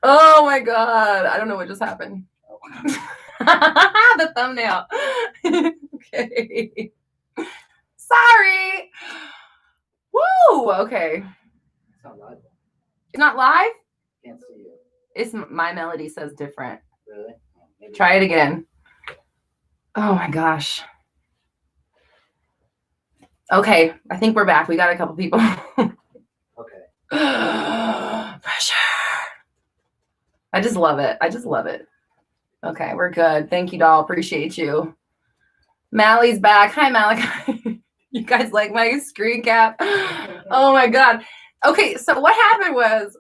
Oh my God. I don't know what just happened. The thumbnail. Okay. Sorry. Woo. Okay. It's not live. It's not live? Can't see you. It's my melody says different. Really? Maybe. Try it again. Oh my gosh. Okay. I think we're back. We got a couple people. Okay. Pressure. I just love it. I just love it. Okay, we're good. Thank you, doll. Appreciate you. Mally's back. Hi, Malachi. You guys like my screen cap? Oh my God. Okay, so what happened was,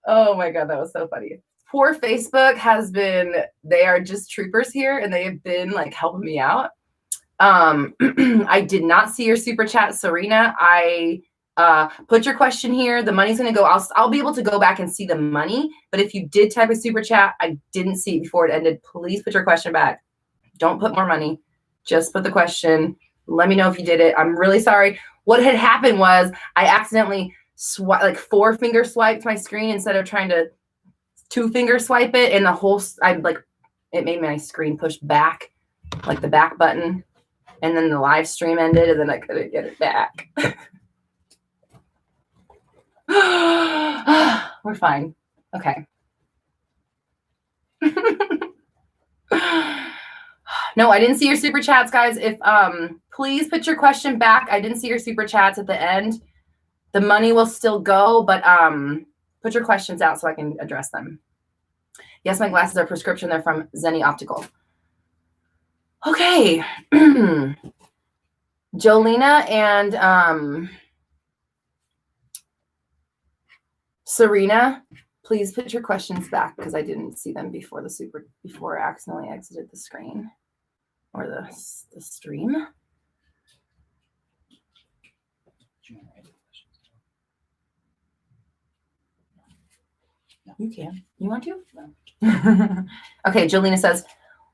oh my God, that was so funny. Poor Facebook has been, they are just troopers here and they have been like helping me out. I did not see your super chat, Serena. I put your question here. The money's going to go. I'll be able to go back and see the money. But if you did type a super chat, I didn't see it before it ended. Please put your question back. Don't put more money. Just put the question. Let me know if you did it. I'm really sorry. What had happened was I accidentally four finger swiped my screen instead of trying to 2-finger swipe it. And the whole, it made my screen push back, like the back button. And then the live stream ended and then I couldn't get it back. We're fine. Okay. No, I didn't see your super chats, guys. If please put your question back. I didn't see your super chats at the end. The money will still go, but put your questions out so I can address them. Yes, my glasses are prescription. They're from Zenni Optical. Okay. Jolena and Serena, please put your questions back because I didn't see them before I accidentally exited the screen or the stream. You can. You want to? No. Okay, Jolena says,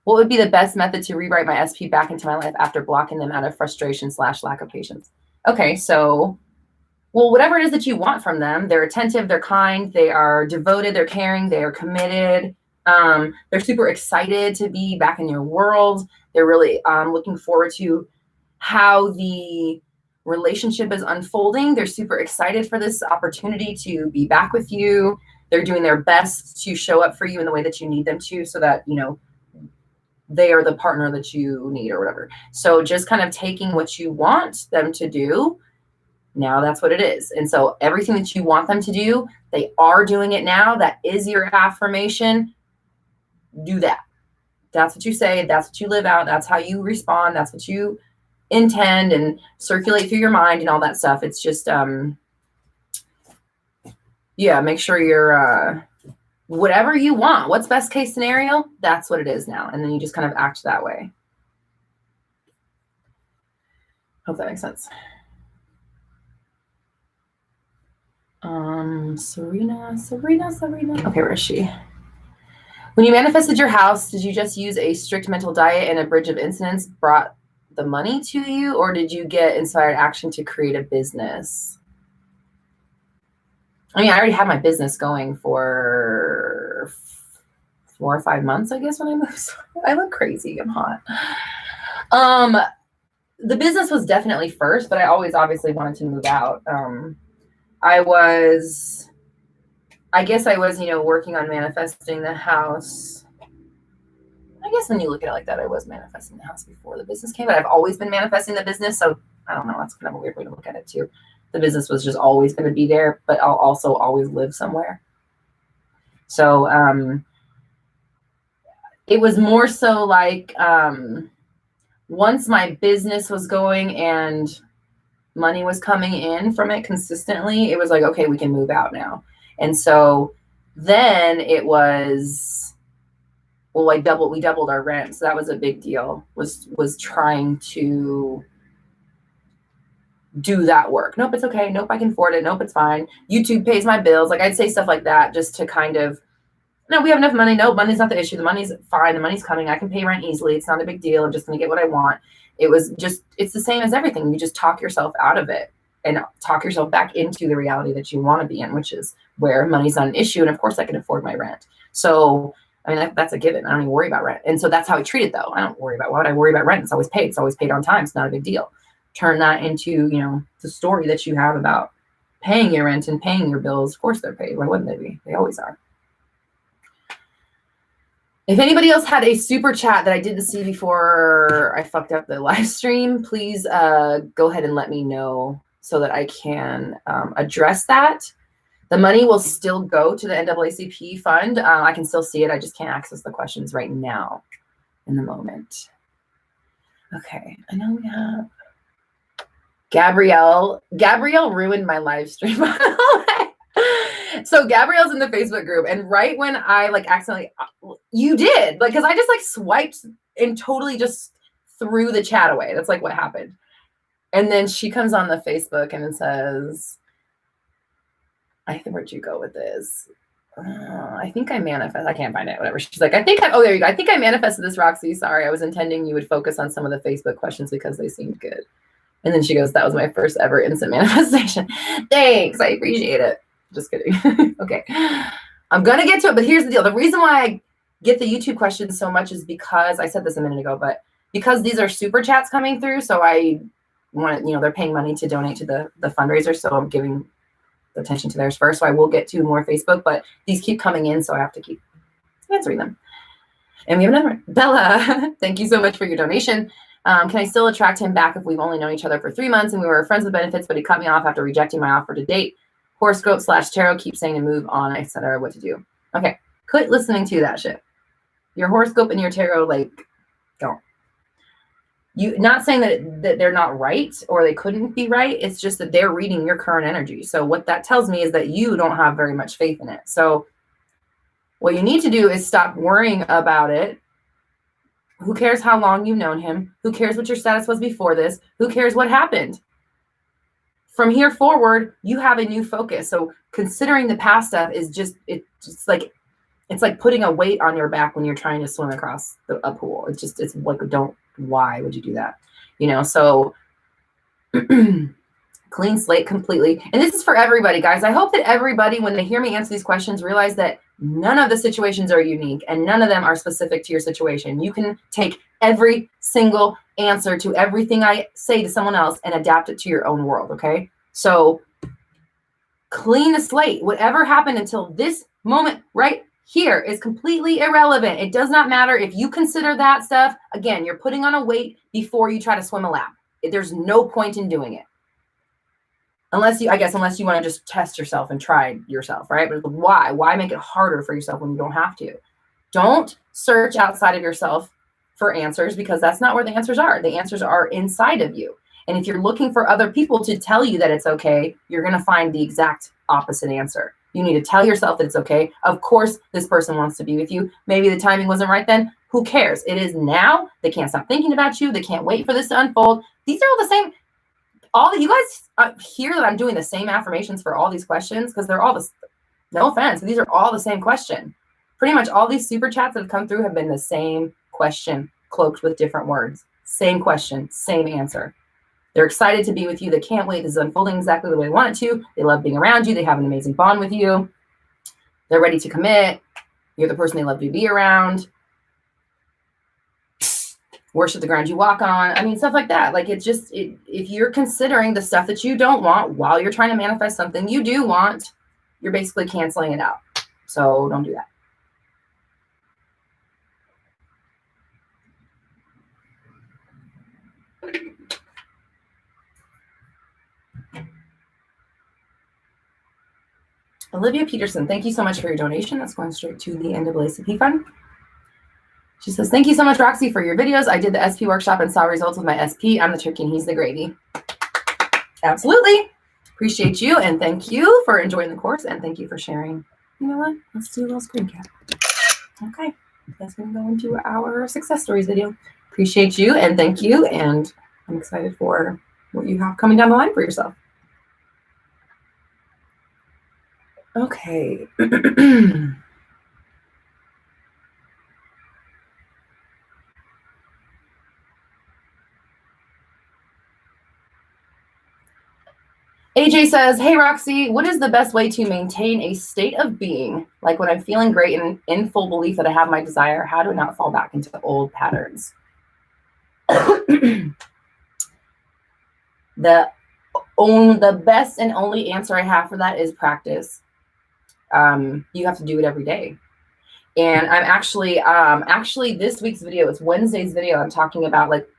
what would be the best method to rewrite my SP back into my life after blocking them out of frustration / lack of patience? Okay, so, well, whatever it is that you want from them, they're attentive, they're kind, they are devoted, they're caring, they are committed. They're super excited to be back in your world. They're really looking forward to how the relationship is unfolding. They're super excited for this opportunity to be back with you. They're doing their best to show up for you in the way that you need them to so that, you know, they are the partner that you need or whatever. So just kind of taking what you want them to do. Now that's what it is. And so everything that you want them to do, they are doing it now. That is your affirmation. Do that. That's what you say. That's what you live out. That's how you respond. That's what you intend and circulate through your mind and all that stuff. It's just, yeah, make sure you're, whatever you want. What's best case scenario? That's what it is now. And then you just kind of act that way. Hope that makes sense. Serena. Okay, where is she? When you manifested your house, did you just use a strict mental diet and a bridge of incidents brought the money to you, or did you get inspired action to create a business? I mean, I already had my business going for 4 or 5 months, I guess, when I moved. I look crazy. I'm hot. The business was definitely first, but I always obviously wanted to move out. I guess I was, you know, working on manifesting the house. I guess when you look at it like that, I was manifesting the house before the business came, but I've always been manifesting the business. So I don't know. That's kind of a weird way to look at it too. The business was just always going to be there, but I'll also always live somewhere. So it was more so like once my business was going and money was coming in from it consistently, it was like, okay, we can move out now. And so then it was, well, we doubled our rent. So that was a big deal, was trying to do that work. Nope, it's okay. Nope, I can afford it. Nope, it's fine. YouTube pays my bills. Like I'd say stuff like that just to kind of, no, we have enough money. No, money's not the issue. The money's fine. The money's coming. I can pay rent easily. It's not a big deal. I'm just going to get what I want. It was just, it's the same as everything. You just talk yourself out of it. and talk yourself back into the reality that you want to be in, which is where money's not an issue. And of course I can afford my rent. So, I mean, that's a given. I don't even worry about rent. And so that's how I treat it though. I don't worry about, why would I worry about rent? It's always paid. It's always paid on time. It's not a big deal. Turn that into, you know, the story that you have about paying your rent and paying your bills. Of course they're paid. Why wouldn't they be? They always are. If anybody else had a super chat that I didn't see before I fucked up the live stream, please go ahead and let me know so that I can address that. The money will still go to the NAACP fund. I can still see it. I just can't access the questions right now in the moment. Okay, I know we have Gabrielle. Gabrielle ruined my live stream. So Gabrielle's in the Facebook group, and right when I like accidentally, you did, like, because I just like swiped and totally just threw the chat away. That's like what happened. And then she comes on the Facebook and it says, I think, where'd you go with this? I think I manifest. I can't find it. Whatever. She's like, I think oh, there you go. I think I manifested this, Roxy. Sorry, I was intending you would focus on some of the Facebook questions because they seemed good. And then she goes, that was my first ever instant manifestation. Thanks. I appreciate it. Just kidding. Okay. I'm going to get to it, but here's the deal. The reason why I get the YouTube questions so much is because I said this a minute ago, but because these are super chats coming through. So I want, you know, they're paying money to donate to the fundraiser. So I'm giving attention to theirs first. So I will get to more Facebook, but these keep coming in. So I have to keep answering them. And we have another one. Bella, thank you so much for your donation. Can I still attract him back if we've only known each other for 3 months and we were friends with benefits, but he cut me off after rejecting my offer to date? Horoscope / tarot keep saying to move on, etc. What to do? Okay, quit listening to that shit. Your horoscope and your tarot, like, don't. You not saying that they're not right or they couldn't be right. It's just that they're reading your current energy. So what that tells me is that you don't have very much faith in it. So what you need to do is stop worrying about it. Who cares how long you've known him? Who cares what your status was before this? Who cares what happened? From here forward, you have a new focus. So considering the past stuff is just, it's like putting a weight on your back when you're trying to swim across a pool. It's like, why would you do that? You know, so clean slate completely. And this is for everybody, guys. I hope that everybody, when they hear me answer these questions, realize that none of the situations are unique and none of them are specific to your situation. You can take every single answer to everything I say to someone else and adapt it to your own world, okay? So clean the slate. Whatever happened until this moment right here is completely irrelevant. It does not matter if you consider that stuff. Again, you're putting on a weight before you try to swim a lap. There's no point in doing it. Unless you want to just test yourself and try yourself, right? But why? Why make it harder for yourself when you don't have to? Don't search outside of yourself for answers because that's not where the answers are. The answers are inside of you. And if you're looking for other people to tell you that it's okay, you're going to find the exact opposite answer. You need to tell yourself that it's okay. Of course, this person wants to be with you. Maybe the timing wasn't right then. Who cares? It is now. They can't stop thinking about you. They can't wait for this to unfold. These are all the same. All that you guys hear that I'm doing the same affirmations for all these questions because they're all the, no offense, these are all the same question. Pretty much all these super chats that have come through have been the same question, cloaked with different words. Same question, same answer. They're excited to be with you. They can't wait. This is unfolding exactly the way they want it to. They love being around you. They have an amazing bond with you. They're ready to commit. You're the person they love to be around. Worship the ground you walk on. I mean, stuff like that. Like, it's just, if you're considering the stuff that you don't want while you're trying to manifest something you do want, you're basically canceling it out. So don't do that. Olivia Peterson, thank you so much for your donation. That's going straight to the NAACP fund. She says, thank you so much, Roxy, for your videos. I did the SP workshop and saw results with my SP. I'm the turkey and he's the gravy. Absolutely. Appreciate you. And thank you for enjoying the course. And thank you for sharing. You know what? Let's do a little screen cap. Okay. That's going to go into our success stories video. Appreciate you. And thank you. And I'm excited for what you have coming down the line for yourself. Okay. AJ says, hey, Roxy, what is the best way to maintain a state of being? Like when I'm feeling great and in full belief that I have my desire, how do I not fall back into old patterns? The best and only answer I have for that is practice. You have to do it every day. And I'm actually this week's video, it's Wednesday's video. I'm talking about like,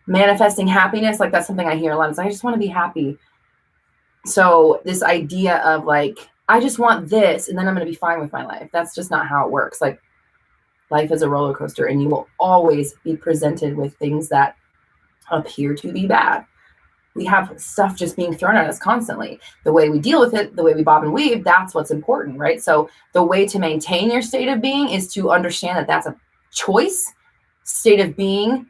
manifesting happiness. Like that's something I hear a lot. Is I just want to be happy. So this idea of like, I just want this and then I'm going to be fine with my life. That's just not how it works. Like life is a roller coaster and you will always be presented with things that appear to be bad. We have stuff just being thrown at us constantly. The way we deal with it, the way we bob and weave, that's what's important, right? So the way to maintain your state of being is to understand that that's a choice. State of being,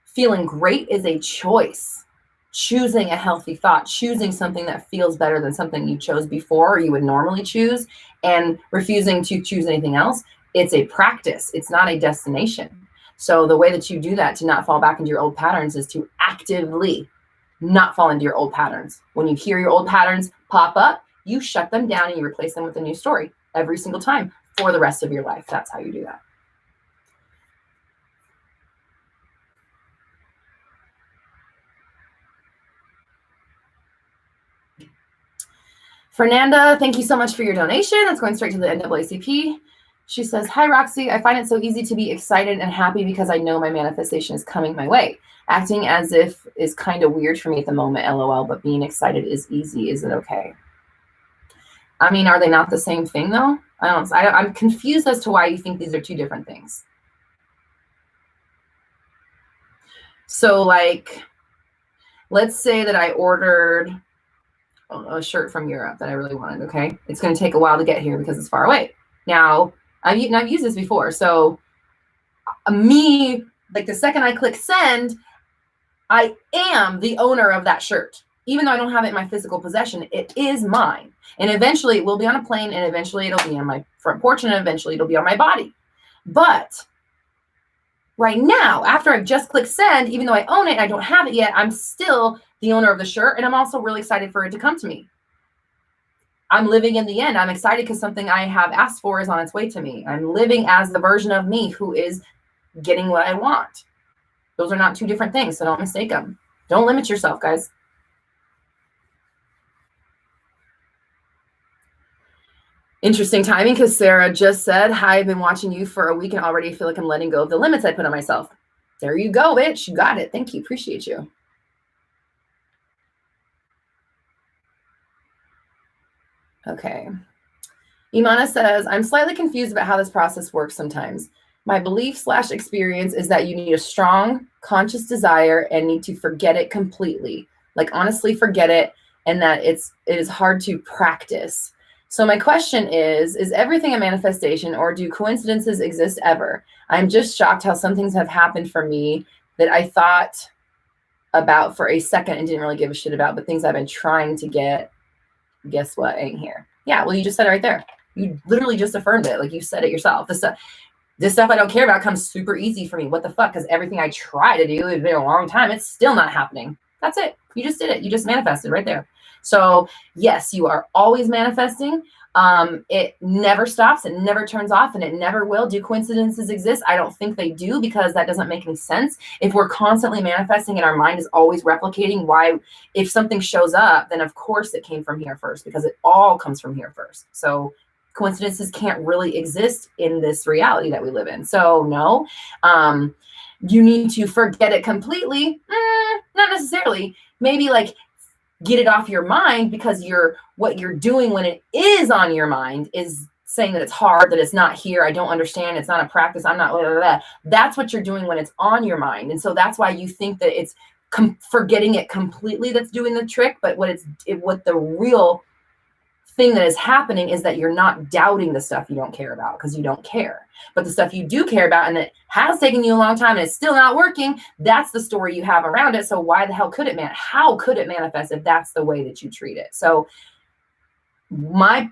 feeling great is a choice. Choosing a healthy thought, choosing something that feels better than something you chose before or you would normally choose, and refusing to choose anything else. It's a practice. It's not a destination. So the way that you do that to not fall back into your old patterns is to actively not fall into your old patterns. When you hear your old patterns pop up, you shut them down and you replace them with a new story every single time for the rest of your life. That's how you do that. Fernanda, thank you so much for your donation. That's going straight to the NAACP. She says, hi, Roxy. I find it so easy to be excited and happy because I know my manifestation is coming my way. Acting as if is kind of weird for me at the moment, LOL, but being excited is easy. Is it okay? I mean, are they not the same thing, though? I'm confused as to why you think these are two different things. So, like, let's say that I ordered a shirt from Europe that I really wanted, okay? It's going to take a while to get here because it's far away. Now, I've used this before. So, like the second I click send, I am the owner of that shirt. Even though I don't have it in my physical possession, it is mine. And eventually it will be on a plane, and eventually it'll be on my front porch, and eventually it'll be on my body. But right now, after I've just clicked send, even though I own it and I don't have it yet, I'm still the owner of the shirt, and I'm also really excited for it to come to me. I'm living in the end. I'm excited because something I have asked for is on its way to me. I'm living as the version of me who is getting what I want. Those are not two different things, so don't mistake them. Don't limit yourself, guys. Interesting timing because Sarah just said, hi, I've been watching you for a week and already feel like I'm letting go of the limits I put on myself. There you go, bitch. You got it. Thank you. Appreciate you. Okay. Imana says, I'm slightly confused about how this process works sometimes. My belief/experience is that you need a strong, conscious desire and need to forget it completely. Like, honestly, forget it, and that it is hard to practice. So my question is everything a manifestation, or do coincidences exist ever? I'm just shocked how some things have happened for me that I thought about for a second and didn't really give a shit about, but things I've been trying to get, guess what, ain't here. Yeah, well, you just said it right there. You literally just affirmed it. Like, you said it yourself. This stuff I don't care about comes super easy for me. What the fuck? Because everything I try to do, it's been a long time, it's still not happening. That's it. You just did it. You just manifested right there. So yes, you are always manifesting. It never stops. It never turns off, and it never will. Do coincidences exist? I don't think they do, because that doesn't make any sense. If we're constantly manifesting and our mind is always replicating, why, if something shows up, then of course it came from here first, because it all comes from here first. So coincidences can't really exist in this reality that we live in. So no, you need to forget it completely. Not necessarily. Maybe like get it off your mind, because what you're doing when it is on your mind is saying that it's hard, that it's not here, I don't understand, it's not a practice, I'm not, blah, blah, blah. That's what you're doing when it's on your mind. And so that's why you think that it's forgetting it completely that's doing the trick. But what the real thing that is happening is that you're not doubting the stuff you don't care about, because you don't care. But the stuff you do care about, and that has taken you a long time and it's still not working, that's the story you have around it. So why the hell could it how could it manifest if that's the way that you treat it? So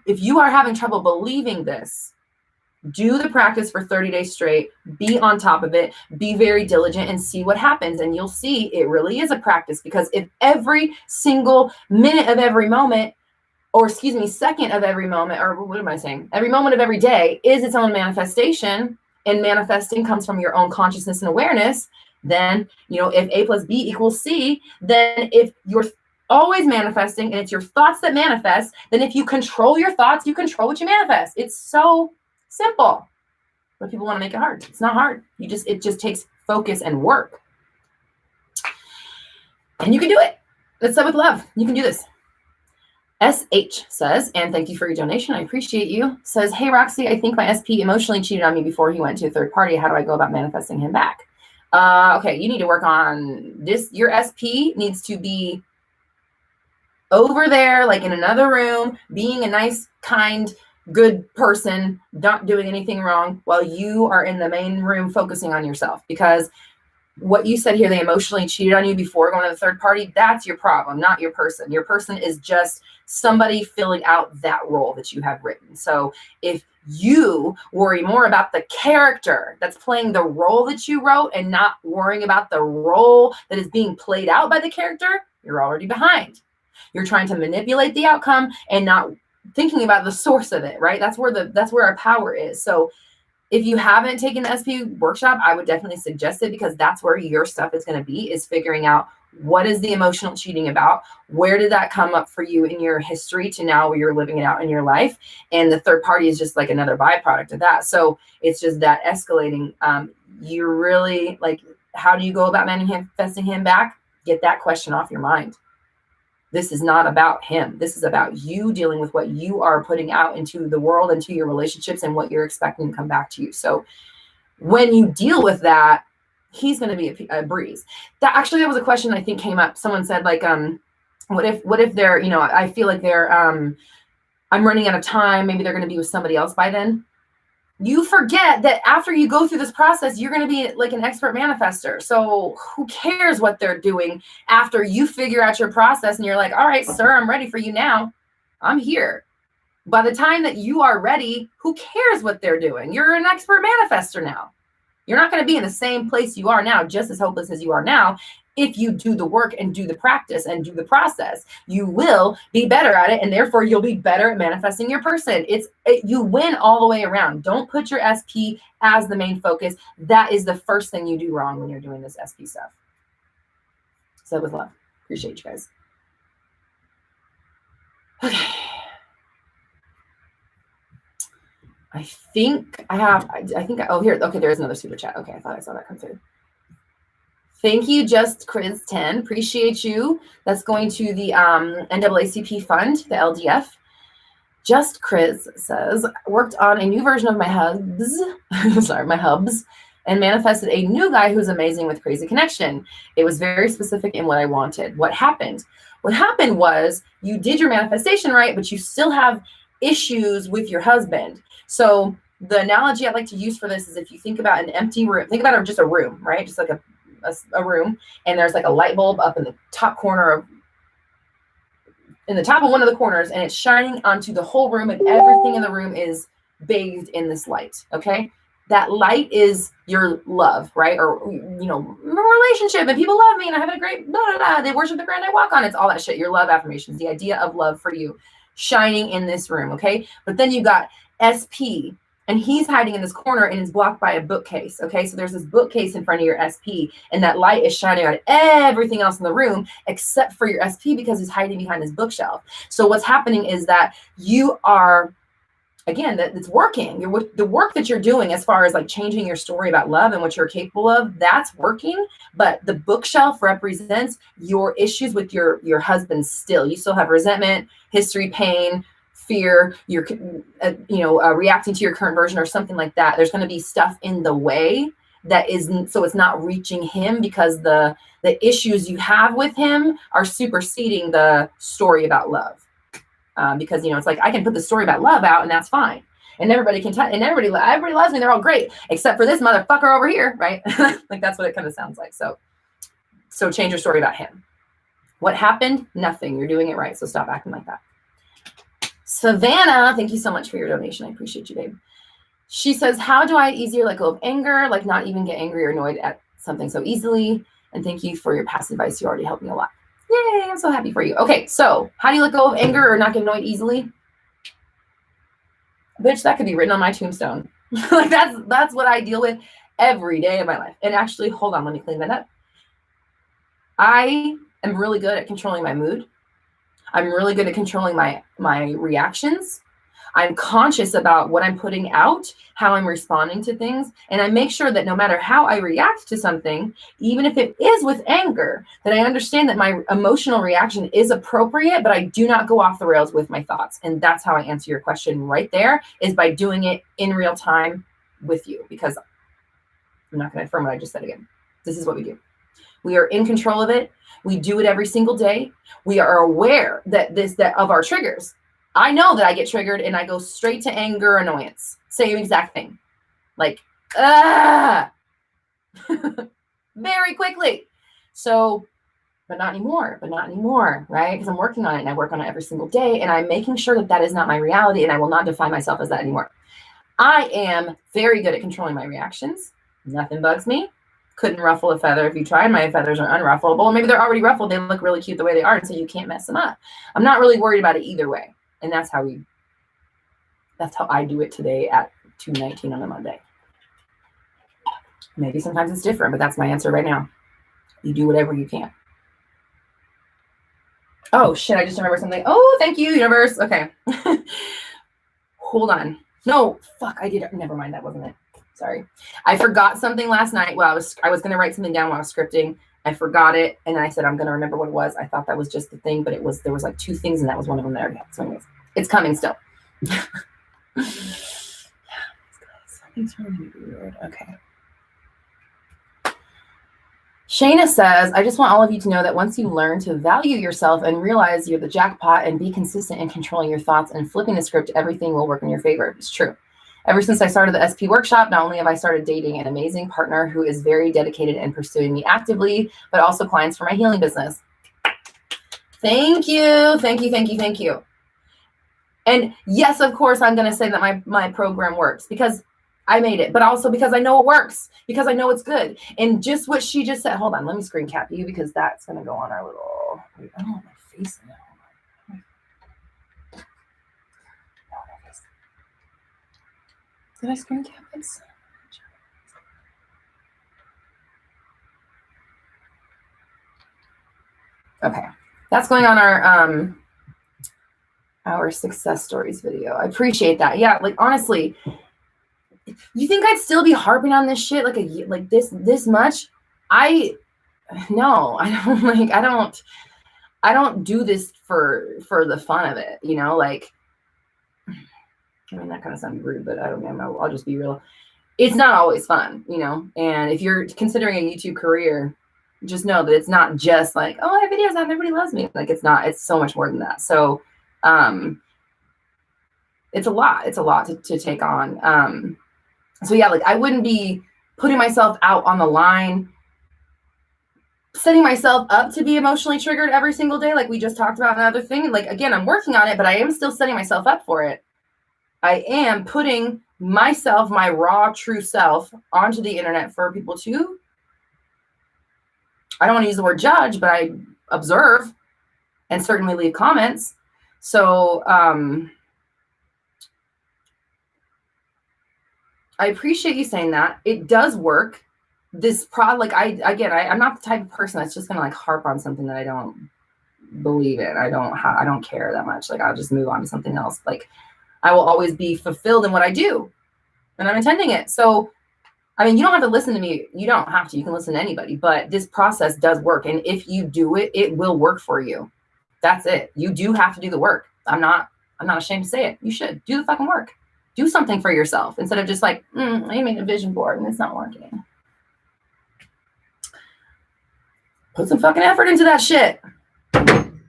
if you are having trouble believing this, Do the practice for 30 days straight, be on top of it, be very diligent, and see what happens. And you'll see it really is a practice, because if every single minute of every moment, or excuse me, second of every moment, or what am I saying? Every moment of every day is its own manifestation, and manifesting comes from your own consciousness and awareness, then, if A plus B equals C, then if you're always manifesting and it's your thoughts that manifest, then if you control your thoughts, you control what you manifest. It's so simple. But people want to make it hard. It's not hard. It just takes focus and work. And you can do it. Let's start with love. You can do this. SH says, and thank you for your donation, I appreciate you, says, hey, Roxy, I think my SP emotionally cheated on me before he went to a third party. How do I go about manifesting him back? Okay, you need to work on this. Your SP needs to be over there, like in another room, being a nice, kind, good person, not doing anything wrong, while you are in the main room focusing on yourself. Because what you said here, they emotionally cheated on you before going to the third party, that's your problem, not your person. Your person is just somebody filling out that role that you have written. So if you worry more about the character that's playing the role that you wrote and not worrying about the role that is being played out by the character, you're already behind. You're trying to manipulate the outcome and not thinking about the source of it, right? That's where our power is. So if you haven't taken the SP workshop, I would definitely suggest it, because that's where your stuff is going to be, is figuring out what is the emotional cheating about? Where did that come up for you in your history to now where you're living it out in your life? And the third party is just like another byproduct of that. So it's just that escalating. You're really like, how do you go about manifesting him back? Get that question off your mind. This is not about him. This is about you dealing with what you are putting out into the world, into your relationships, and what you're expecting to come back to you. So when you deal with that, he's going to be a breeze. That was a question I think came up. Someone said, like, what if they're, I feel like they're, I'm running out of time. Maybe they're going to be with somebody else by then. You forget that after you go through this process, you're going to be like an expert manifester. So who cares what they're doing after you figure out your process and you're like, all right, sir, I'm ready for you now. I'm here. By the time that you are ready, who cares what they're doing? You're an expert manifester now. You're not going to be in the same place you are now, just as hopeless as you are now. If you do the work and do the practice and do the process, you will be better at it. And therefore you'll be better at manifesting your person. You win all the way around. Don't put your SP as the main focus. That is the first thing you do wrong when you're doing this SP stuff. So with love, appreciate you guys. Okay. There is another super chat. Okay. I thought I saw that come through. Thank you, Just Chris 10. Appreciate you. That's going to the NAACP fund, the LDF. Just Chris says, worked on a new version of my hubs, and manifested a new guy who's amazing with crazy connection. It was very specific in what I wanted. What happened? What happened was you did your manifestation right, but you still have issues with your husband. So the analogy I like to use for this is, if you think about an empty room, think about just a room, right? Just like a room, and there's like a light bulb up in the top corner in the top of one of the corners, and it's shining onto the whole room, and everything in the room is bathed in this light. Okay. That light is your love, right? Or, relationship, and people love me and I'm having a great blah, blah, blah. They worship the ground I walk on. It's all that shit. Your love affirmations, the idea of love for you shining in this room. Okay. But then you got SP, and he's hiding in this corner and is blocked by a bookcase. Okay. So there's this bookcase in front of your SP, and that light is shining on everything else in the room except for your SP, because he's hiding behind his bookshelf. So what's happening is that you are, again, that it's working. The work that you're doing as far as like changing your story about love and what you're capable of, that's working. But the bookshelf represents your issues with your husband still. You still have resentment, history, pain, fear, you're reacting to your current version or something like that. There's going to be stuff in the way that isn't, so it's not reaching him, because the issues you have with him are superseding the story about love. Because it's like, I can put the story about love out and that's fine, and everybody can and everybody loves me, they're all great except for this motherfucker over here, right? Like, that's what it kind of sounds like. So change your story about him. What happened? Nothing. You're doing it right, so stop acting like that. Savannah, thank you so much for your donation. I appreciate you, babe. She says, how do I easier let go of anger, like not even get angry or annoyed at something so easily? And thank you for your past advice. You already helped me a lot. Yay, I'm so happy for you. Okay, so how do you let go of anger or not get annoyed easily? Bitch, that could be written on my tombstone. Like that's what I deal with every day of my life. And actually, hold on, let me clean that up. I am really good at controlling my mood. I'm really good at controlling my reactions. I'm conscious about what I'm putting out, how I'm responding to things, and I make sure that no matter how I react to something, even if it is with anger, that I understand that my emotional reaction is appropriate, but I do not go off the rails with my thoughts. And that's how I answer your question right there, is by doing it in real time with you, because I'm not going to affirm what I just said again. This is what we do. We are in control of it. We do it every single day. We are aware that of our triggers. I know that I get triggered and I go straight to anger, annoyance. Same exact thing. Like, very quickly. So, but not anymore, right? Because I'm working on it and I work on it every single day and I'm making sure that that is not my reality and I will not define myself as that anymore. I am very good at controlling my reactions. Nothing bugs me. Couldn't ruffle a feather if you tried. My feathers are unrufflable. Or maybe they're already ruffled. They look really cute the way they are, and so you can't mess them up. I'm not really worried about it either way. And that's how I do it today at 2:19 on a Monday. Maybe sometimes it's different, but that's my answer right now. You do whatever you can. Oh shit, I just remembered something. Oh, thank you, universe. Okay. Hold on. No, fuck, I did it. Never mind, that wasn't it. Sorry. I forgot something last night. Well, I was going to write something down while I was scripting. I forgot it. And then I said, I'm going to remember what it was. I thought that was just the thing, but there was like two things and that was one of them there. So anyways, it's coming still. Something's really weird. Okay. Shayna says, I just want all of you to know that once you learn to value yourself and realize you're the jackpot and be consistent in controlling your thoughts and flipping the script, everything will work in your favor. It's true. Ever since I started the SP workshop, not only have I started dating an amazing partner who is very dedicated and pursuing me actively, but also clients for my healing business. Thank you. Thank you. Thank you. Thank you. And yes, of course, I'm going to say that my program works because I made it, but also because I know it works, because I know it's good. And just what she just said, hold on, let me screen cap you because that's going to go on our little, I don't want my face in it. Did I screen cap it? Okay, that's going on our success stories video. I appreciate that. Yeah, like honestly, you think I'd still be harping on this shit like this much? I don't do this for the fun of it, you know, like. I mean, that kind of sounded rude, but I don't know. I'll just be real. It's not always fun, you know? And if you're considering a YouTube career, just know that it's not just like, oh, I have videos out and everybody loves me. Like, it's not. It's so much more than that. So it's a lot. It's a lot to take on. So, yeah, like I wouldn't be putting myself out on the line, setting myself up to be emotionally triggered every single day, like we just talked about another thing. Like, again, I'm working on it, but I am still setting myself up for it. I am putting myself, my raw, true self, onto the internet for people to, I don't want to use the word judge, but I observe and certainly leave comments. So I appreciate you saying that. It does work. This like I'm not the type of person that's just gonna like harp on something that I don't believe in. I don't care that much. Like I'll just move on to something else. Like I will always be fulfilled in what I do, and I'm intending it. So, I mean, you don't have to listen to me. You don't have to. You can listen to anybody. But this process does work, and if you do it, it will work for you. That's it. You do have to do the work. I'm not ashamed to say it. You should do the fucking work. Do something for yourself instead of just like, I made a vision board and it's not working. Put some fucking effort into that shit.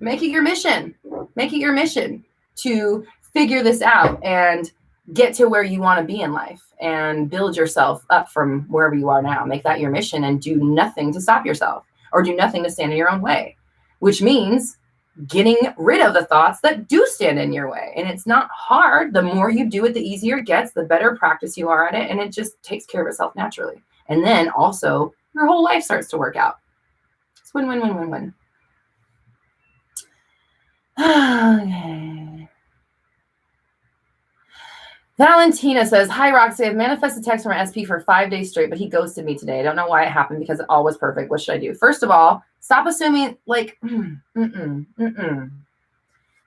Make it your mission. Make it your mission to figure this out and get to where you want to be in life and build yourself up from wherever you are now. Make that your mission and do nothing to stop yourself or do nothing to stand in your own way, which means getting rid of the thoughts that do stand in your way. And it's not hard. The more you do it, the easier it gets, the better practice you are at it. And it just takes care of itself naturally. And then also your whole life starts to work out. It's win, win, win, win, win. Okay. Valentina says, hi, Roxy. I've manifested text from my SP for 5 days straight, but he ghosted me today. I don't know why it happened because it all was perfect. What should I do? First of all, stop assuming like,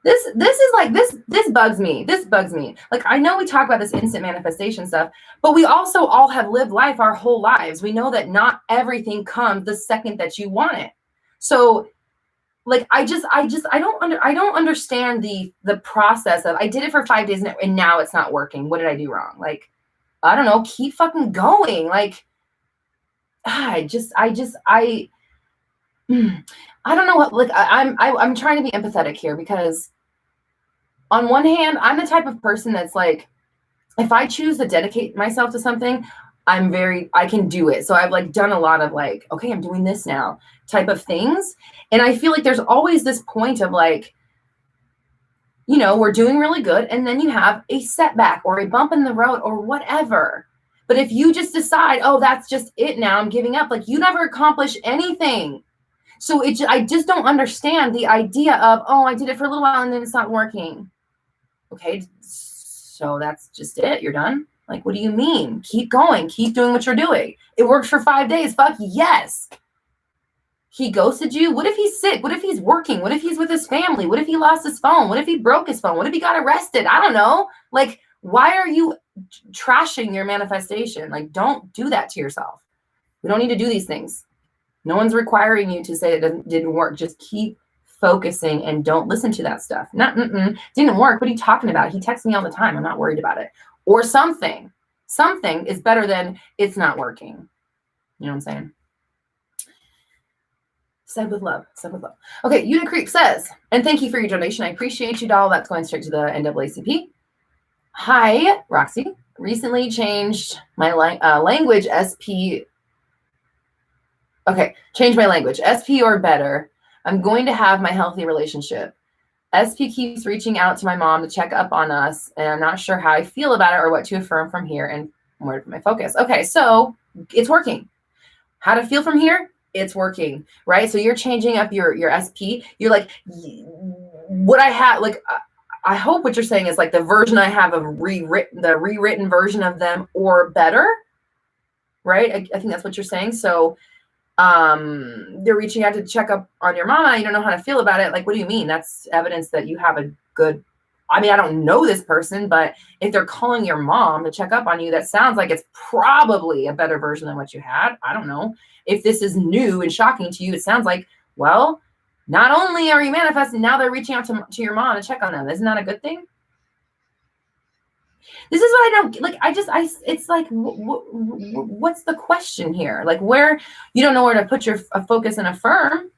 This is like, this bugs me. This bugs me. Like, I know we talk about this instant manifestation stuff, but we also all have lived life our whole lives. We know that not everything comes the second that you want it. So like, I don't understand the process of, I did it for 5 days and now it's not working. What did I do wrong? Like, I don't know, keep fucking going. Like, I don't know what, like, I'm trying to be empathetic here because on one hand, I'm the type of person that's like, if I choose to dedicate myself to something, I can do it. So I've like done a lot of like, okay, I'm doing this now type of things. And I feel like there's always this point of like, you know, we're doing really good. And then you have a setback or a bump in the road or whatever. But if you just decide, oh, that's just it now, I'm giving up, like you never accomplish anything. So I just don't understand the idea of, oh, I did it for a little while and then it's not working. Okay, so that's just it. You're done? Like, what do you mean? Keep going. Keep doing what you're doing. It worked for 5 days. Fuck yes. He ghosted you. What if he's sick? What if he's working? What if he's with his family? What if he lost his phone? What if he broke his phone? What if he got arrested? I don't know. Like, why are you trashing your manifestation? Like, don't do that to yourself. We don't need to do these things. No one's requiring you to say it didn't work. Just keep focusing and don't listen to that stuff. Didn't work. What are you talking about? He texts me all the time. I'm not worried about it. Or something is better than it's not working. You know what I'm saying? Said with love. Okay, Unicreep says, and thank you for your donation. I appreciate you, doll. That's going straight to the NAACP. Hi, Roxy. Recently changed my language SP. Okay, change my language. SP or better. I'm going to have my healthy relationship. SP keeps reaching out to my mom to check up on us, and I'm not sure how I feel about it or what to affirm from here and where to put my focus. Okay, so it's working. How to feel from here? It's working, right? So you're changing up your SP. You're like, what I have, like, I hope what you're saying is like the version I have of the rewritten version of them or better, right? I think that's what you're saying. So they're reaching out to check up on your mama. You don't know how to feel about it. Like, what do you mean? That's evidence that you have a good, I mean, I don't know this person, but if they're calling your mom to check up on you, that sounds like it's probably a better version than what you had. I don't know. If this is new and shocking to you, it sounds like, well, not only are you manifesting, now they're reaching out to your mom to check on them. Isn't that a good thing? This is what I don't like. It's like, what's the question here? Like, where you don't know where to put your focus and affirm.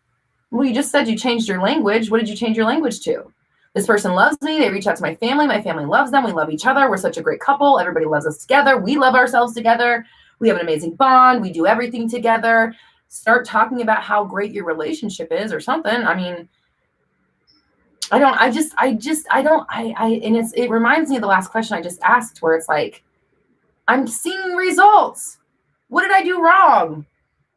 Well, you just said you changed your language. What did you change your language to? This person loves me. They reach out to my family. My family loves them. We love each other. We're such a great couple. Everybody loves us together. We love ourselves together. We have an amazing bond. We do everything together. Start talking about how great your relationship is or something. I mean, it reminds me of the last question I just asked where it's like, I'm seeing results. What did I do wrong?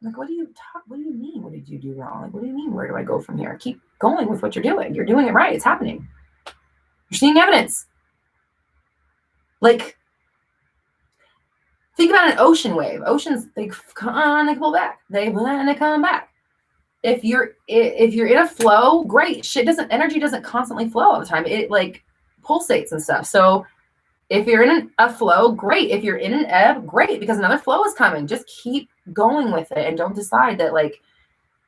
Like, what do you mean? What did you do wrong? Like, what do you mean? Where do I go from here? Keep going with what you're doing. You're doing it right. It's happening. You're seeing evidence. Like, think about an ocean wave. Oceans, they come on, they pull back. They come back. If you're in a flow, great. Energy doesn't constantly flow all the time. It like pulsates and stuff. So if you're in a flow, great. If you're in an ebb, great, because another flow is coming. Just keep going with it and don't decide that like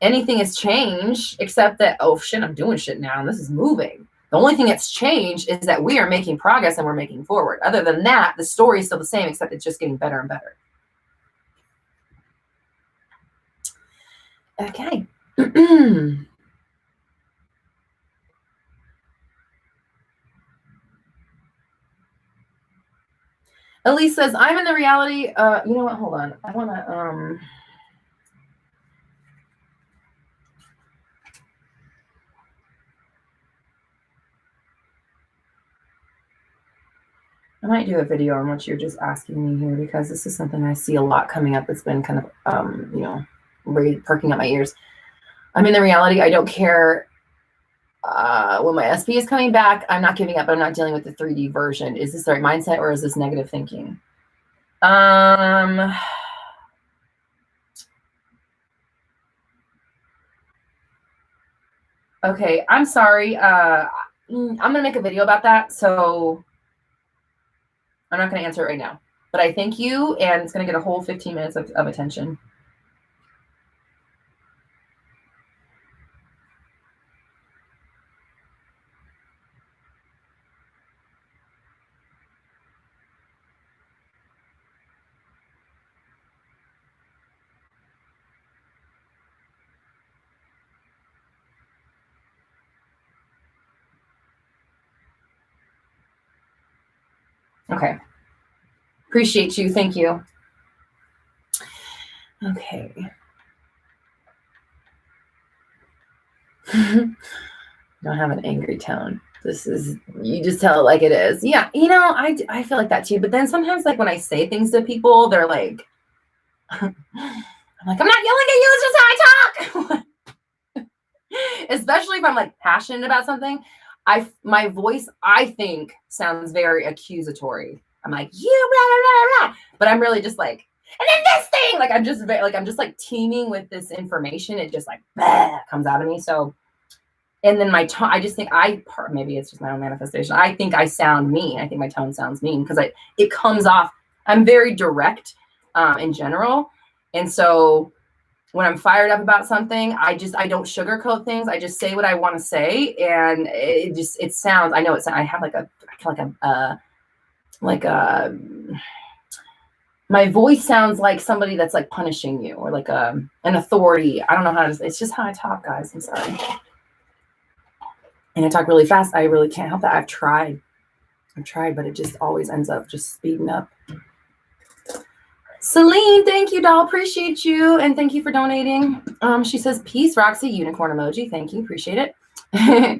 anything has changed except that, oh shit, I'm doing shit now and this is moving. The only thing that's changed is that we are making progress and we're making forward. Other than that, the story is still the same, except it's just getting better and better. Okay. Elise says, I'm in the reality. You know what? Hold on. I want to, I might do a video on what you're just asking me here, because this is something I see a lot coming up. It's been kind of, really perking up my ears. I'm in the reality. I don't care when my SP is coming back. I'm not giving up. I'm not dealing with the 3D version. Is this the right mindset, or is this negative thinking? Okay, I'm sorry. I'm gonna make a video about that, so I'm not gonna answer it right now. But I thank you, and it's gonna get a whole 15 minutes of attention. Okay. Appreciate you. Thank you. Okay. Don't have an angry tone. This is, you just tell it like it is. Yeah, I feel like that too. But then sometimes, like, when I say things to people, they're like, I'm like, I'm not yelling at you. It's just how I talk. Especially if I'm like passionate about something. My voice, I think, sounds very accusatory. I'm like, you blah, blah, blah, blah. But I'm really just like, and then this thing, like, I'm just like teeming with this information. It just like comes out of me. So, and then my tone, I just think maybe it's just my own manifestation. I think I sound mean. I think my tone sounds mean because it comes off. I'm very direct in general. And so when I'm fired up about something, I don't sugarcoat things. I just say what I want to say. And it sounds, I know it's, I have my voice sounds like somebody that's like punishing you, or like an authority. I don't know how to, it's just how I talk, guys. I'm sorry. And I talk really fast. I really can't help that. I've tried, but it just always ends up just speeding up. Celine, thank you, doll. Appreciate you. And thank you for donating. She says, peace, Roxy, unicorn emoji. Thank you. Appreciate it.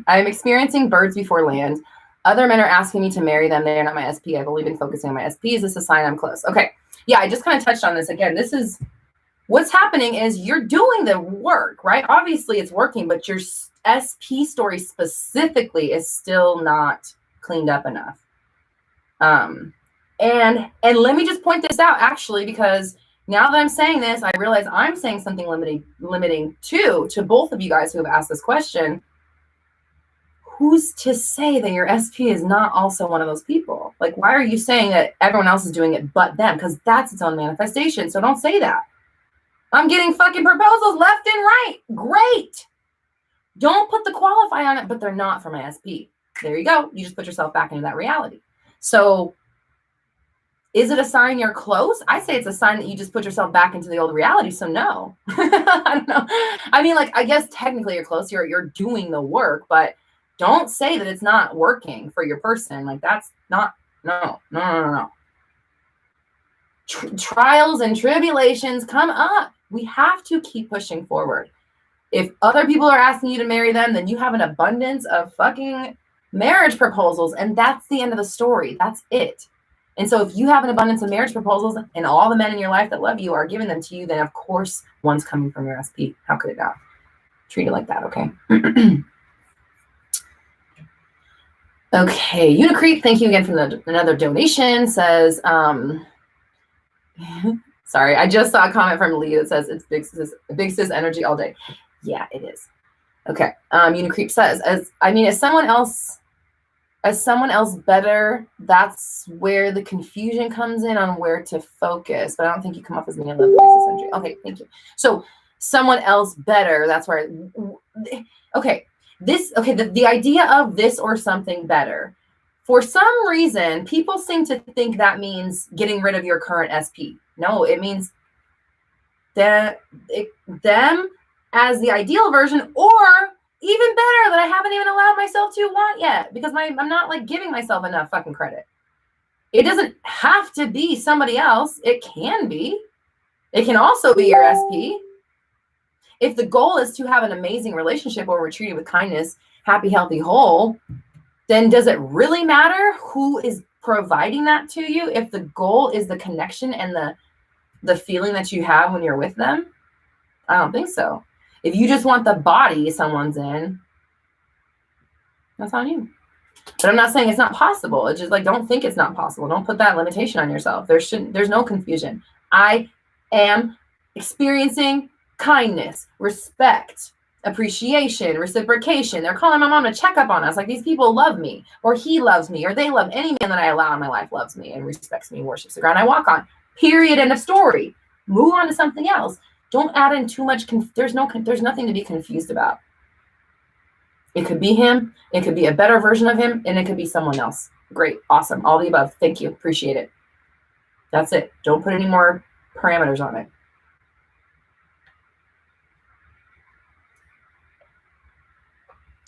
I'm experiencing birds before land. Other men are asking me to marry them. They're not my SP. I've only been focusing on my SP. Is this a sign I'm close? Okay. Yeah, I just kind of touched on this again. This is what's happening is you're doing the work, right? Obviously it's working, but your SP story specifically is still not cleaned up enough. And let me just point this out, actually, because now that I'm saying this, I realize I'm saying something limiting too, to both of you guys who have asked this question. Who's to say that your SP is not also one of those people? Like, why are you saying that everyone else is doing it but them? Because that's its own manifestation. So don't say that. I'm getting fucking proposals left and right. Great. Don't put the qualify on it, but they're not for my SP. There you go. You just put yourself back into that reality. So is it a sign you're close? I say it's a sign that you just put yourself back into the old reality. So no. I don't know. I mean, like, I guess technically you're close. You're doing the work, but don't say that it's not working for your person. Like, that's not, no. Trials and tribulations come up. We have to keep pushing forward. If other people are asking you to marry them, then you have an abundance of fucking marriage proposals. And that's the end of the story. That's it. And so if you have an abundance of marriage proposals and all the men in your life that love you are giving them to you, then of course one's coming from your SP. How could it not? Treat it like that, okay? Okay, Unicreep, thank you again for another donation. Says, sorry, I just saw a comment from Lee that says it's big sis energy all day. Yeah, it is. Okay, Unicreep says, is someone else better? That's where the confusion comes in on where to focus. But I don't think you come up as me. I love this energy. Okay, thank you. So someone else better. That's where. Okay, the idea of this or something better. For some reason, people seem to think that means getting rid of your current SP. No, it means them as the ideal version, or even better, that I haven't even allowed myself to want yet, because I'm not like giving myself enough fucking credit. It doesn't have to be somebody else. It can be. It can also be your SP. If the goal is to have an amazing relationship where we're treated with kindness, happy, healthy, whole, then does it really matter who is providing that to you if the goal is the connection and the feeling that you have when you're with them? I don't think so. If you just want the body someone's in, that's on you. But I'm not saying it's not possible. It's just like, don't think it's not possible. Don't put that limitation on yourself. There's no confusion. I am experiencing kindness, respect, appreciation, reciprocation. They're calling my mom to check up on us. Like, these people love me, or he loves me, or they love any man that I allow in my life loves me and respects me and worships the ground I walk on. Period. End of story. Move on to something else. Don't add in too much. There's nothing to be confused about. It could be him. It could be a better version of him, and it could be someone else. Great. Awesome. All the above. Thank you. Appreciate it. That's it. Don't put any more parameters on it.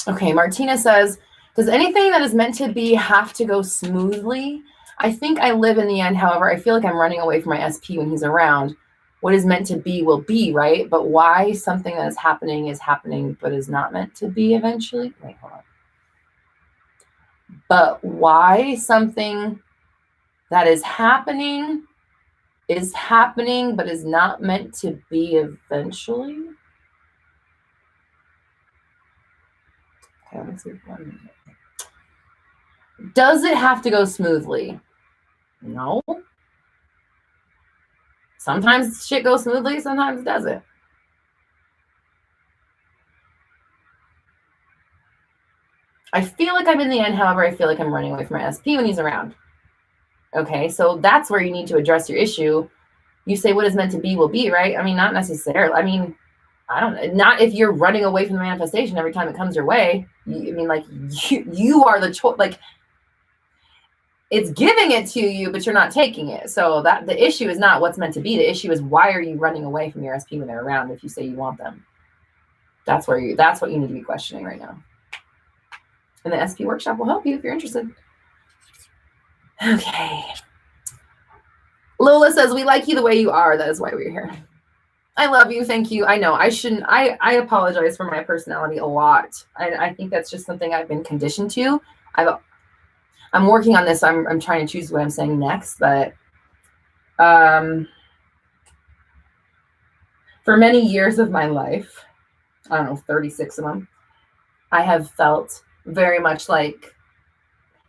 Okay. Martina says, does anything that is meant to be have to go smoothly? I think I live in the end. However, I feel like I'm running away from my SP when he's around. What is meant to be will be, right? But why something that is happening, but is not meant to be eventually? Wait, hold on. But why something that is happening, but is not meant to be eventually? Okay, let's see. Does it have to go smoothly? No. Sometimes shit goes smoothly, sometimes it doesn't. I feel like I'm in the end, however, I feel like I'm running away from my SP when he's around. Okay, so that's where you need to address your issue. You say what is meant to be will be, right? I mean, not necessarily. I mean, I don't know. Not if you're running away from the manifestation every time it comes your way. You are the choice. Like, it's giving it to you, but you're not taking it. So that the issue is not what's meant to be. The issue is, why are you running away from your SP when they're around if you say you want them? That's what you need to be questioning right now. And the SP workshop will help you if you're interested. Okay. Lola says, we like you the way you are. That is why we're here. I love you. Thank you. I know I shouldn't. I apologize for my personality a lot. I think that's just something I've been conditioned to. I'm working on this. I'm trying to choose what I'm saying next. But for many years of my life, I don't know, 36 of them, I have felt very much like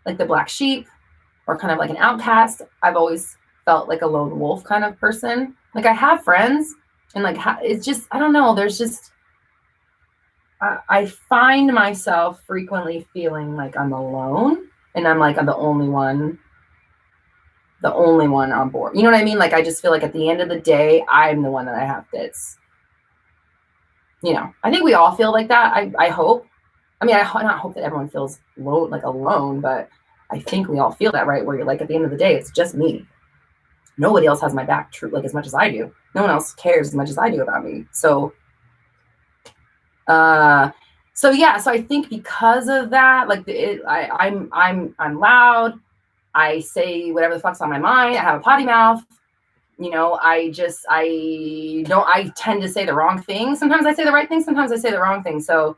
the black sheep, or kind of like an outcast. I've always felt like a lone wolf kind of person. Like, I have friends, and like, it's just, I don't know. There's just, I find myself frequently feeling like I'm alone, and I'm the only one on board. You know what I mean? Like, I just feel like at the end of the day, I'm the one that I have fits. I think we all feel like that. I hope. I mean, I not hope that everyone feels alone, but I think we all feel that, right? Where you're like, at the end of the day, it's just me. Nobody else has my back, as much as I do. No one else cares as much as I do about me. So yeah. So I think because of that, I'm loud. I say whatever the fuck's on my mind. I have a potty mouth. I tend to say the wrong thing. Sometimes I say the right thing. Sometimes I say the wrong thing. So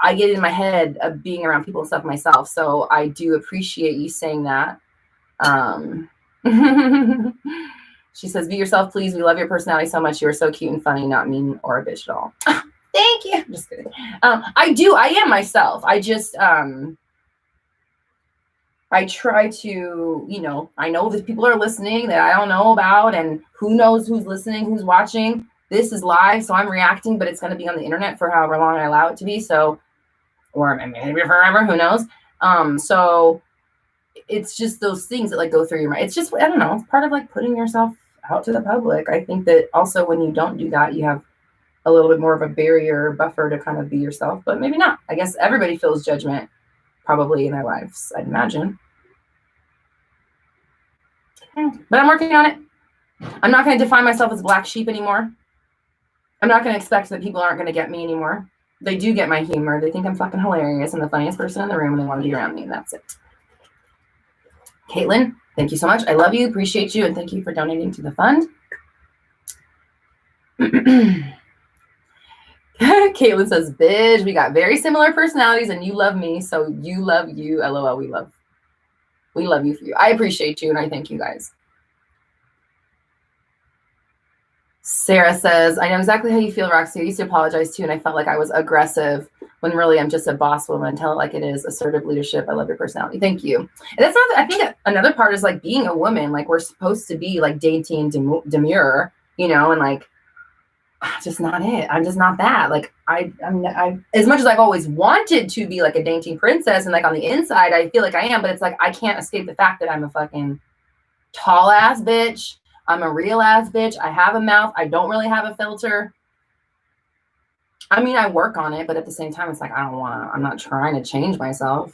I get in my head of being around people and stuff myself. So I do appreciate you saying that. She says, be yourself, please. We love your personality so much. You are so cute and funny, not mean or a bitch at all. Thank you. I'm just kidding. I am myself. I just, I try to, I know that people are listening that I don't know about, and who knows who's listening, who's watching. This is live, so I'm reacting, but it's going to be on the internet for however long I allow it to be. So, or maybe forever, who knows? So it's just those things that go through your mind. It's just, I don't know, it's part of putting yourself out to the public. I think that also when you don't do that, you have a little bit more of a barrier buffer to kind of be yourself, but maybe not. I guess everybody feels judgment probably in their lives, I'd imagine. But I'm working on it. I'm not going to define myself as a black sheep anymore. I'm not going to expect that people aren't going to get me anymore. They do get my humor. They think I'm fucking hilarious and the funniest person in the room, and they want to be around me, and that's it. Caitlin, thank you so much. I love you, appreciate you, and thank you for donating to the fund. Caitlin says, bitch, we got very similar personalities, and you love me, so you love you. LOL, we love. We love you for you. I appreciate you and I thank you guys. Sarah says, I know exactly how you feel, Roxy. I used to apologize too, and I felt like I was aggressive when really I'm just a boss woman. Tell it like it is. Assertive leadership. I love your personality. Thank you. And that's not, I think another part is like being a woman. Like we're supposed to be like dainty and demure, you know, and like just not it. I'm just not that. Like I'm as much as I've always wanted to be like a dainty princess, and like on the inside I feel like I am, but it's like I can't escape the fact that I'm a fucking tall ass bitch. I'm a real ass bitch. I have a mouth. I don't really have a filter. I mean, I work on it, but at the same time, it's like, I'm not trying to change myself.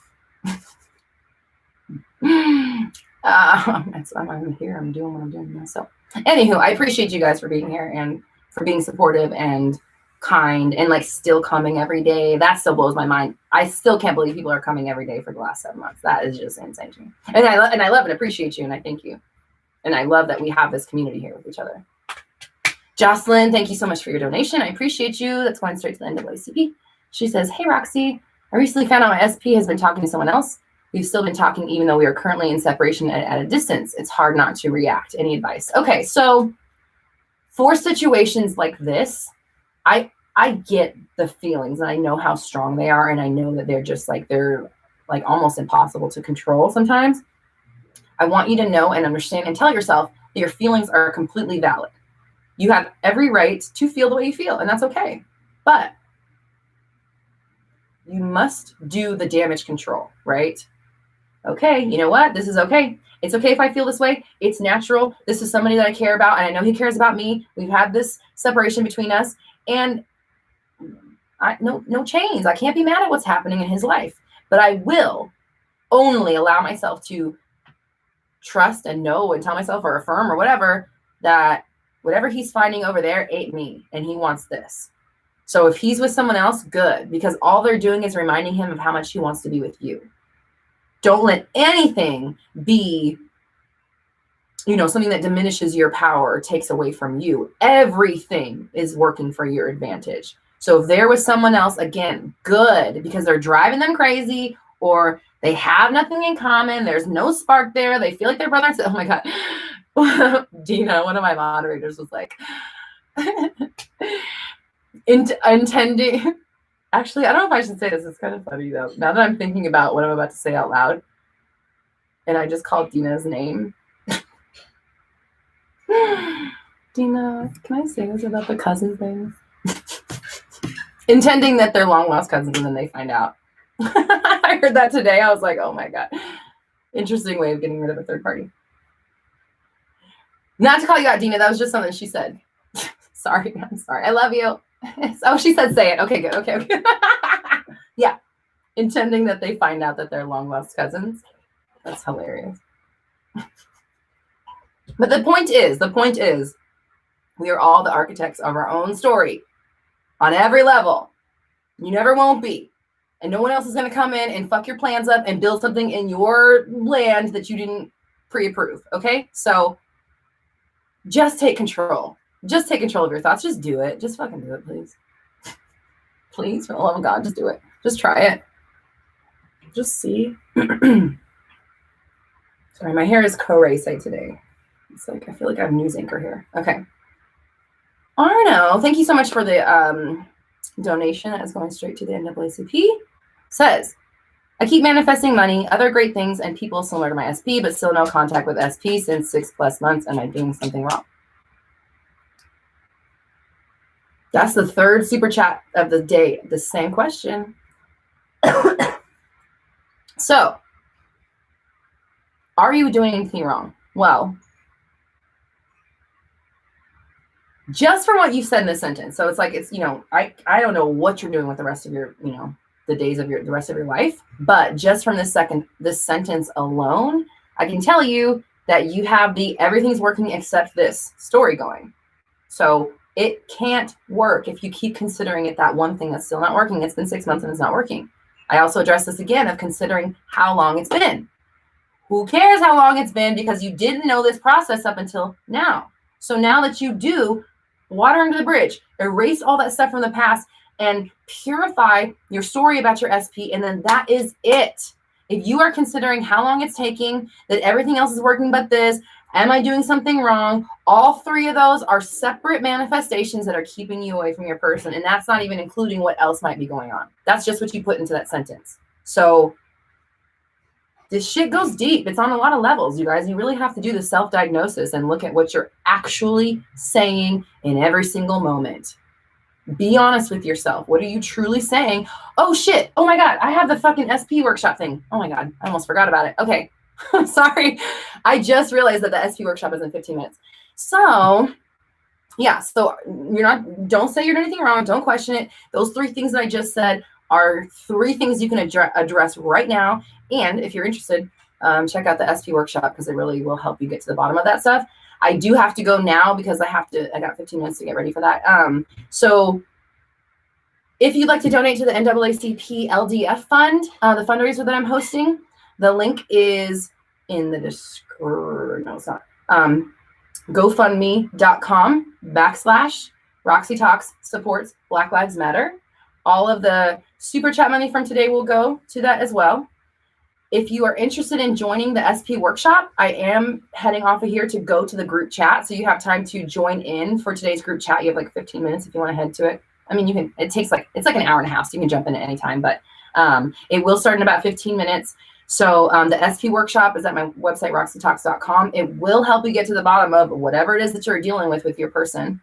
I'm here. I'm doing what I'm doing. So anywho, I appreciate you guys for being here and for being supportive and kind and like still coming every day. That still blows my mind. I still can't believe people are coming every day for the last 7 months. That is just insane to me. And I love and appreciate you. And I thank you. And I love that we have this community here with each other. Jocelyn, thank you so much for your donation. I appreciate you. That's going straight to the NAACP. She says, hey, Roxy, I recently found out my SP has been talking to someone else. We've still been talking even though we are currently in separation at a distance. It's hard not to react. Any advice? Okay, so for situations like this, I get the feelings and I know how strong they are. And I know that they're like almost impossible to control sometimes. I want you to know and understand and tell yourself that your feelings are completely valid. You have every right to feel the way you feel, and that's okay. But you must do the damage control, right? Okay, you know what? This is okay. It's okay if I feel this way. It's natural. This is somebody that I care about, and I know he cares about me. We've had this separation between us, and no chains. I can't be mad at what's happening in his life, but I will only allow myself to trust and know and tell myself or affirm or whatever that whatever he's finding over there ain't me and he wants this. So if he's with someone else, good, because all they're doing is reminding him of how much he wants to be with you. Don't let anything be, something that diminishes your power or takes away from you. Everything is working for your advantage. So if they're with someone else, again, good, because they're driving them crazy or they have nothing in common. There's no spark there. They feel like their brother. Oh my God. Dina, one of my moderators, was like, intending. Actually, I don't know if I should say this. It's kind of funny though. Now that I'm thinking about what I'm about to say out loud, and I just called Dina's name. Dina, can I say this about the cousin thing? Intending that they're long lost cousins and then they find out. I heard that today. I was like, oh my God. Interesting way of getting rid of a third party. Not to call you out, Dina. That was just something she said. Sorry. I'm sorry. I love you. Oh, she said say it. Okay, good. Okay. Yeah. Intending that they find out that they're long lost cousins. That's hilarious. But the point is, we are all the architects of our own story on every level. You never won't be. And no one else is going to come in and fuck your plans up and build something in your land that you didn't pre-approve. Okay? So just take control. Just take control of your thoughts. Just do it. Just fucking do it, please. Please, for the love of God, just do it. Just try it. Just see. Sorry, my hair is co-racing today. It's like, I feel like I have news anchor here. Okay. Arno, thank you so much for the donation. That is going straight to the NAACP. Says, I keep manifesting money, other great things, and people similar to my SP, but still no contact with SP since 6+ months. Am I doing something wrong? That's the third super chat of the day. The same question. So, are you doing anything wrong? Well, just from what you said in this sentence. So it's like, it's, I don't know what you're doing with the rest of your, the rest of your life, but just from this sentence alone, I can tell you that you have everything's working except this story going. So it can't work if you keep considering it that one thing that's still not working. It's been 6 months and it's not working. I also addressed this again of considering how long it's been. Who cares how long it's been, because you didn't know this process up until now. So now that you do, water under the bridge, erase all that stuff from the past and purify your story about your SP. And then that is it. If you are considering how long it's taking, that everything else is working but this, am I doing something wrong? All three of those are separate manifestations that are keeping you away from your person. And that's not even including what else might be going on. That's just what you put into that sentence. So this shit goes deep. It's on a lot of levels, you guys. You really have to do the self-diagnosis and look at what you're actually saying in every single moment. Be honest with yourself. What are you truly saying? Oh shit. Oh my God. I have the fucking SP workshop thing. Oh my God. I almost forgot about it. Okay. Sorry. I just realized that the SP workshop is in 15 minutes. So yeah. So don't say you're doing anything wrong. Don't question it. Those three things that I just said are three things you can address right now. And if you're interested, check out the SP workshop because it really will help you get to the bottom of that stuff. I do have to go now because I got 15 minutes to get ready for that. So if you'd like to donate to the NAACP LDF fund, the fundraiser that I'm hosting, the link is in the description. No, it's not. GoFundMe.com/Roxy Talks supports Black Lives Matter. All of the super chat money from today will go to that as well. If you are interested in joining the SP workshop, I am heading off of here to go to the group chat. So you have time to join in for today's group chat. You have like 15 minutes if you want to head to it. I mean, it's like an hour and a half, so you can jump in at any time, but it will start in about 15 minutes. So the SP workshop is at my website, roxytalks.com. It will help you get to the bottom of whatever it is that you're dealing with your person.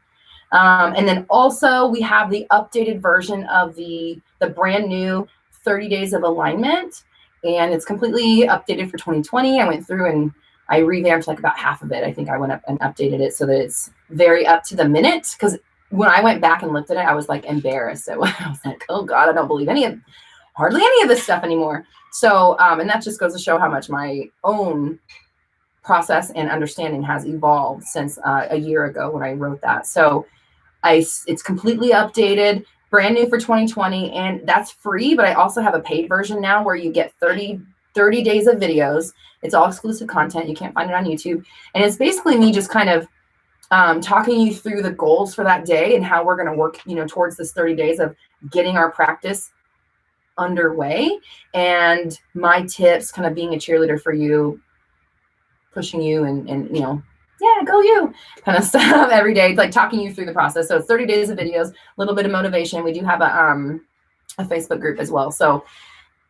And then also we have the updated version of the brand new 30 days of alignment. And it's completely updated for 2020. I went through and I revamped like about half of it. I think I went up and updated it so that it's very up to the minute. Because when I went back and looked at it, I was like embarrassed. I was like, oh God, I don't believe hardly any of this stuff anymore. So, and that just goes to show how much my own process and understanding has evolved since a year ago when I wrote that. So it's completely updated, brand new for 2020, and that's free. But I also have a paid version now where you get 30 days of videos. It's all exclusive content. You can't find it on YouTube. And it's basically me just kind of talking you through the goals for that day and how we're going to work, towards this 30 days of getting our practice underway, and my tips, kind of being a cheerleader for you, pushing you and yeah, go you kind of stuff every day. It's like talking you through the process. So it's 30 days of videos, a little bit of motivation. We do have a Facebook group as well. So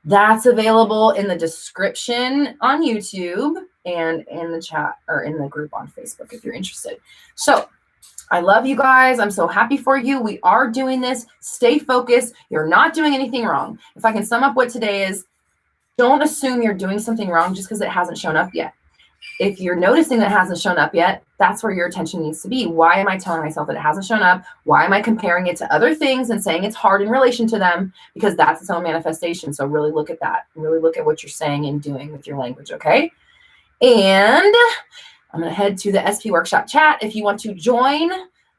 that's available in the description on YouTube and in the chat or in the group on Facebook if you're interested. So I love you guys. I'm so happy for you. We are doing this. Stay focused. You're not doing anything wrong. If I can sum up what today is, don't assume you're doing something wrong just because it hasn't shown up yet. If you're noticing that it hasn't shown up yet, that's where your attention needs to be. Why am I telling myself that it hasn't shown up? Why am I comparing it to other things and saying it's hard in relation to them? Because that's its own manifestation. So really look at that. Really look at what you're saying and doing with your language, okay? And I'm going to head to the SP workshop chat. If you want to join,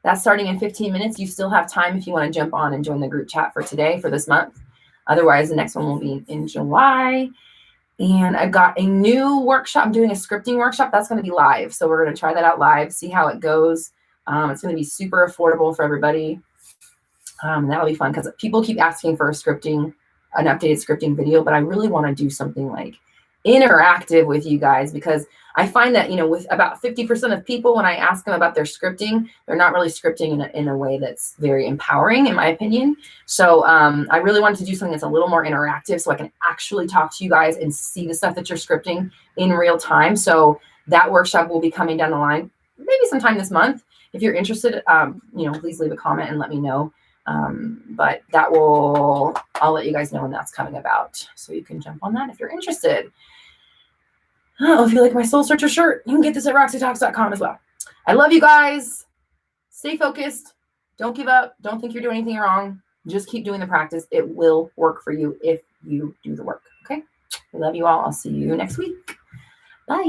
that's starting in 15 minutes. You still have time if you want to jump on and join the group chat for today, for this month. Otherwise, the next one will be in July. And I've got a new workshop. I'm doing a scripting workshop. That's going to be live. So we're going to try that out live, see how it goes. It's going to be super affordable for everybody. That'll be fun because people keep asking for an updated scripting video, but I really want to do something like interactive with you guys, because I find that, with about 50% of people, when I ask them about their scripting, they're not really scripting in a way that's very empowering, in my opinion. So I really wanted to do something that's a little more interactive so I can actually talk to you guys and see the stuff that you're scripting in real time. So that workshop will be coming down the line, maybe sometime this month. If you're interested, please leave a comment and let me know. But I'll let you guys know when that's coming about. So you can jump on that if you're interested. Oh, if you like my Soul Searcher shirt, you can get this at roxytalks.com as well. I love you guys. Stay focused. Don't give up. Don't think you're doing anything wrong. Just keep doing the practice. It will work for you if you do the work. Okay? I love you all. I'll see you next week. Bye.